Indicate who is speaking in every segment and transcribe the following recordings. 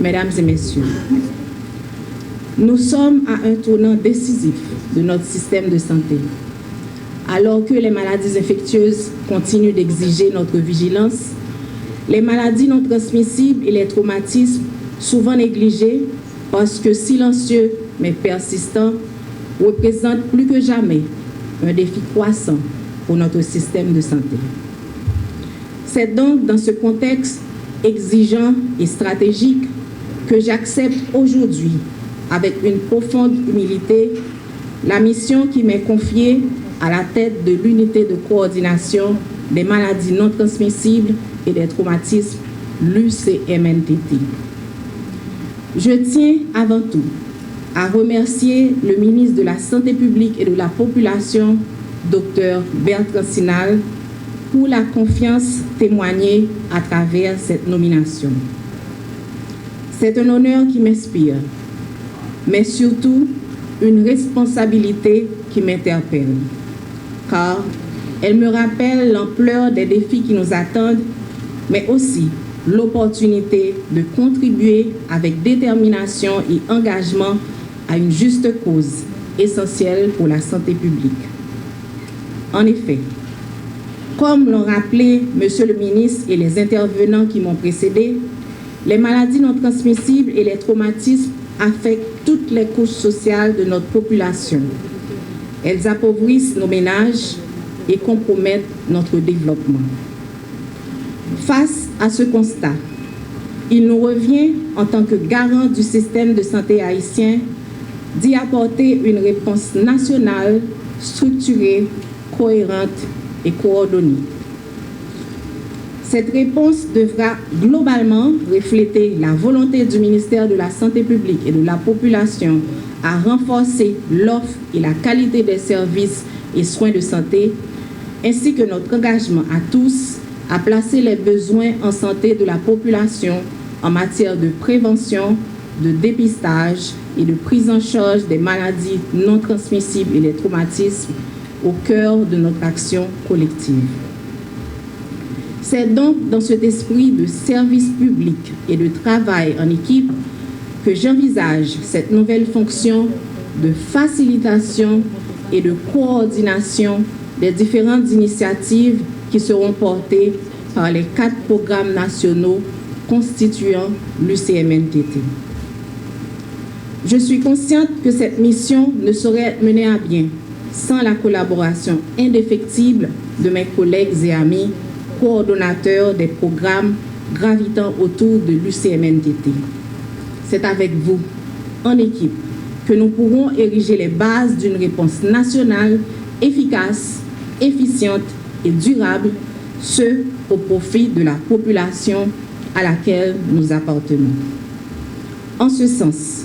Speaker 1: mesdames et messieurs, nous sommes à un tournant décisif de notre système de santé. Alors que les maladies infectieuses continuent d'exiger notre vigilance, les maladies non transmissibles et les traumatismes, souvent négligés parce que silencieux mais persistants, représentent plus que jamais un défi croissant pour notre système de santé. C'est donc dans ce contexte exigeant et stratégique que j'accepte aujourd'hui, avec une profonde humilité, la mission qui m'est confiée à la tête de l'unité de coordination des maladies non transmissibles et des traumatismes, l'UCMNTT. Je tiens avant tout à remercier le ministre de la Santé publique et de la Population, Dr Bertrand Sinal, pour la confiance témoignée à travers cette nomination. C'est un honneur qui m'inspire, mais surtout une responsabilité qui m'interpelle, car elle me rappelle l'ampleur des défis qui nous attendent, mais aussi l'opportunité de contribuer avec détermination et engagement à une juste cause essentielle pour la santé publique. En effet, comme l'ont rappelé Monsieur le ministre et les intervenants qui m'ont précédé, les maladies non transmissibles et les traumatismes affectent toutes les couches sociales de notre population. Elles appauvrissent nos ménages et compromettent notre développement. Face à ce constat, il nous revient, en tant que garant du système de santé haïtien, d'y apporter une réponse nationale, structurée, cohérente et coordonnée. Cette réponse devra globalement refléter la volonté du ministère de la Santé publique et de la Population à renforcer l'offre et la qualité des services et soins de santé, ainsi que notre engagement à tous à placer les besoins en santé de la population en matière de prévention, de dépistage et de prise en charge des maladies non transmissibles et les traumatismes au cœur de notre action collective. C'est donc dans cet esprit de service public et de travail en équipe que j'envisage cette nouvelle fonction de facilitation et de coordination des différentes initiatives qui seront portées par les 4 programmes nationaux constituant l'UCMNTT. Je suis consciente que cette mission ne saurait être menée à bien sans la collaboration indéfectible de mes collègues et amis coordonnateurs des programmes gravitant autour de l'UCMNTT. C'est avec vous, en équipe, que nous pourrons ériger les bases d'une réponse nationale efficace, efficiente et durable, ce au profit de la population à laquelle nous appartenons. En ce sens,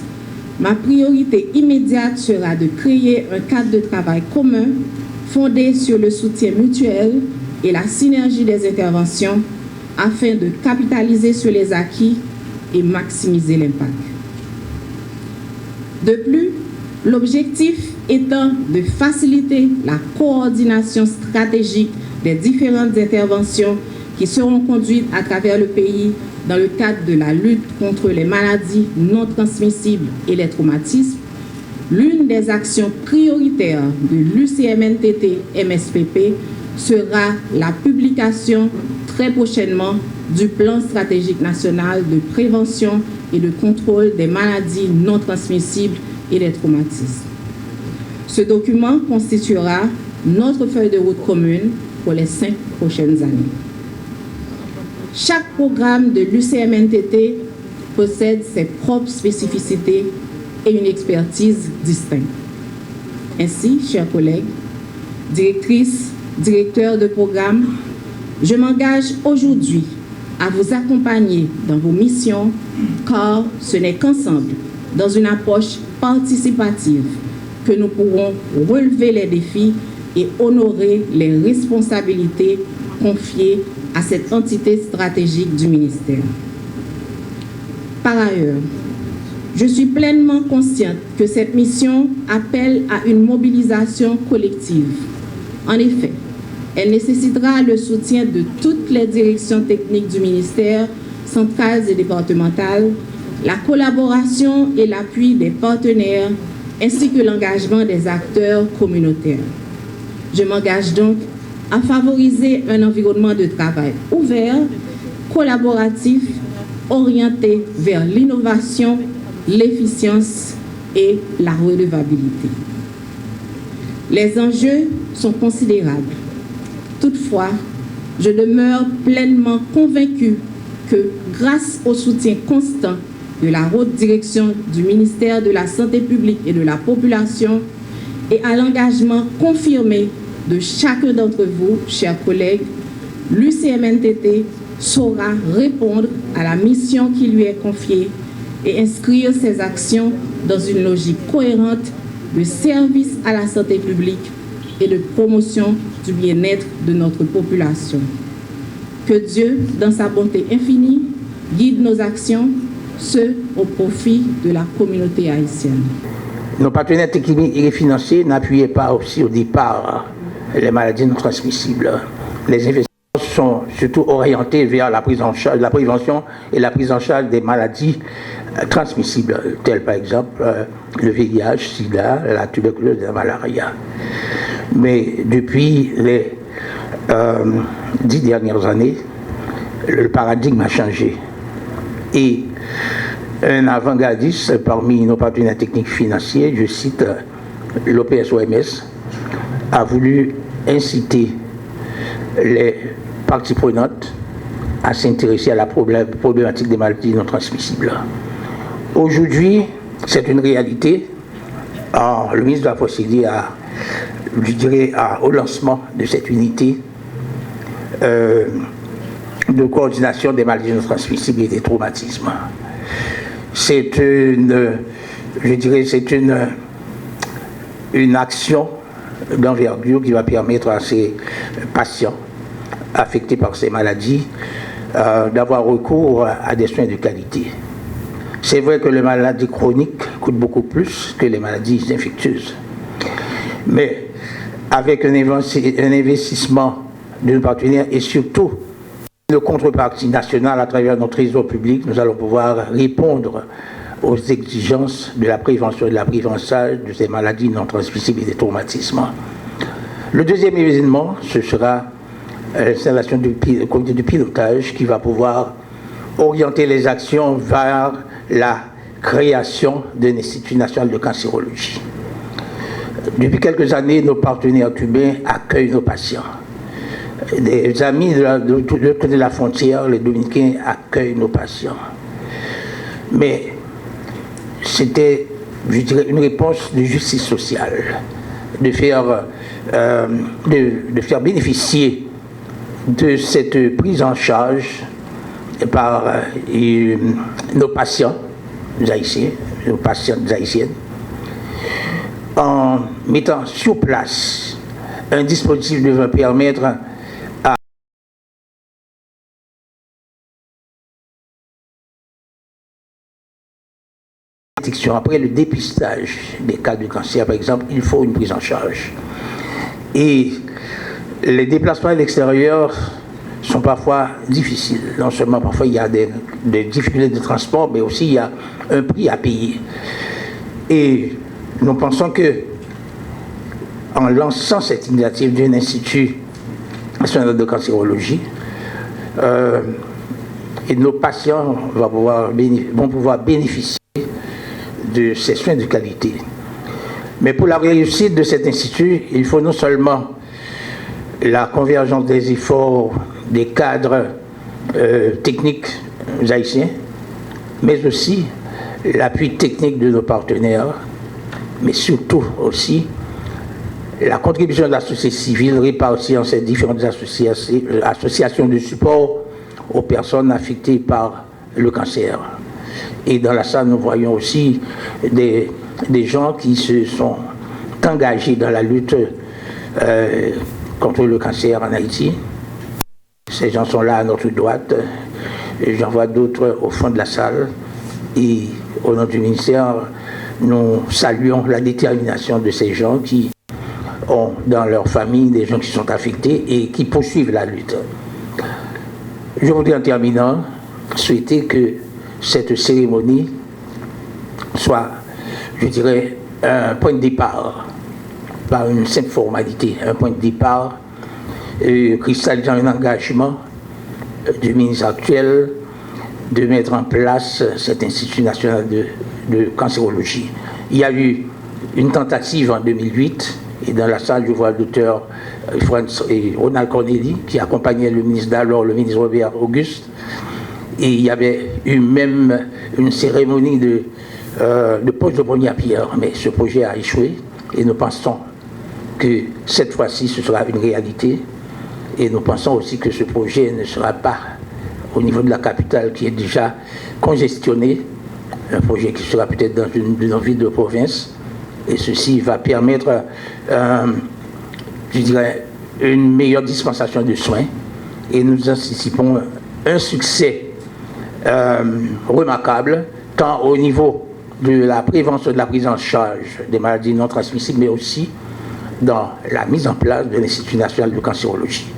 Speaker 1: ma priorité immédiate sera de créer un cadre de travail commun fondé sur le soutien mutuel et la synergie des interventions afin de capitaliser sur les acquis et maximiser l'impact. De plus, l'objectif étant de faciliter la coordination stratégique des différentes interventions qui seront conduites à travers le pays dans le cadre de la lutte contre les maladies non transmissibles et les traumatismes, l'une des actions prioritaires de l'UCMNTT-MSPP sera la publication très prochainement du plan stratégique national de prévention et de contrôle des maladies non transmissibles et des traumatismes. Ce document constituera notre feuille de route commune pour les 5 prochaines années. Chaque programme de l'UCMNTT possède ses propres spécificités et une expertise distincte. Ainsi, chers collègues, directrices, directeurs de programme, je m'engage aujourd'hui à vous accompagner dans vos missions, car ce n'est qu'ensemble, dans une approche participative, que nous pourrons relever les défis et honorer les responsabilités confiées à cette entité stratégique du ministère. Par ailleurs, je suis pleinement consciente que cette mission appelle à une mobilisation collective. En effet, elle nécessitera le soutien de toutes les directions techniques du ministère, centrales et départementales, la collaboration et l'appui des partenaires, ainsi que l'engagement des acteurs communautaires. Je m'engage donc à favoriser un environnement de travail ouvert, collaboratif, orienté vers l'innovation, l'efficience et la redevabilité. Les enjeux sont considérables. Toutefois, je demeure pleinement convaincue que grâce au soutien constant de la haute direction du ministère de la Santé publique et de la population et à l'engagement confirmé de chacun d'entre vous, chers collègues, l'UCMNTT saura répondre à la mission qui lui est confiée et inscrire ses actions dans une logique cohérente de service à la santé publique et de promotion du bien-être de notre population. Que Dieu, dans sa bonté infinie, guide nos actions, ce au profit de la communauté haïtienne.
Speaker 2: Nos partenaires techniques et financiers n'appuyaient pas aussi au départ les maladies non transmissibles. Les investissements sont surtout orientés vers la prise en charge, la prévention et la prise en charge des maladies transmissibles, telles par exemple le VIH, SIDA, la tuberculose et la malaria. Mais depuis les 10 dernières années, le paradigme a changé. Et un avant-gardiste parmi nos partenaires techniques financiers, je cite l'OPS-OMS, a voulu inciter les parties prenantes à s'intéresser à la problématique des maladies non transmissibles. Aujourd'hui, c'est une réalité. Alors, le ministre doit procéder au lancement de cette unité de coordination des maladies non transmissibles et des traumatismes. C'est une action d'envergure qui va permettre à ces patients affectés par ces maladies d'avoir recours à des soins de qualité. C'est vrai que les maladies chroniques coûtent beaucoup plus que les maladies infectieuses. Mais avec un investissement de nos partenaires et surtout une contrepartie nationale à travers notre réseau public, nous allons pouvoir répondre aux exigences de la prévention et de l'apprentissage de ces maladies non transmissibles et des traumatismes. Le deuxième événement, ce sera l'installation du comité de pilotage qui va pouvoir orienter les actions vers la création d'un institut national de cancérologie. Depuis quelques années, nos partenaires cubains accueillent nos patients. Des amis de l'autre côté de la frontière, les Dominicains, accueillent nos patients. Mais c'était, je dirais, une réponse de justice sociale, de faire bénéficier de cette prise en charge par nos patients haïtiens, nos patientes haïtiennes, en mettant sur place un dispositif devant permettre à après le dépistage des cas de cancer, par exemple, il faut une prise en charge. Et les déplacements à l'extérieur sont parfois difficiles. Non seulement parfois il y a des difficultés de transport, mais aussi il y a un prix à payer. Et nous pensons que en lançant cette initiative d'un institut national de cancérologie, et nos patients vont pouvoir bénéficier de ces soins de qualité. Mais pour la réussite de cet institut, il faut non seulement la convergence des efforts des cadres techniques haïtiens, mais aussi l'appui technique de nos partenaires, mais surtout aussi la contribution de la société civile répartie en ces différentes associations de support aux personnes affectées par le cancer. Et dans la salle, nous voyons aussi des gens qui se sont engagés dans la lutte contre le cancer en Haïti. Ces gens sont là à notre droite. J'en vois d'autres au fond de la salle. Et au nom du ministère, nous saluons la détermination de ces gens qui ont dans leur famille des gens qui sont affectés et qui poursuivent la lutte. Je voudrais en terminant souhaiter que cette cérémonie soit, je dirais, un point de départ, par une simple formalité, un point de départ cristallisant un engagement du ministre actuel de mettre en place cet Institut national de cancérologie. Il y a eu une tentative en 2008, et dans la salle, je vois le docteur Ronald Corneli, qui accompagnait le ministre d'alors, le ministre Robert Auguste, et il y avait eu même une cérémonie de pose de première pierre, mais ce projet a échoué, et nous pensons que cette fois-ci, ce sera une réalité, et nous pensons aussi que ce projet ne sera pas au niveau de la capitale qui est déjà congestionné, un projet qui sera peut-être dans une de nos villes de province, et ceci va permettre, je dirais, une meilleure dispensation de soins, et nous anticipons un succès remarquable, tant au niveau de la prévention, de la prise en charge des maladies non transmissibles, mais aussi dans la mise en place de l'Institut national de cancérologie.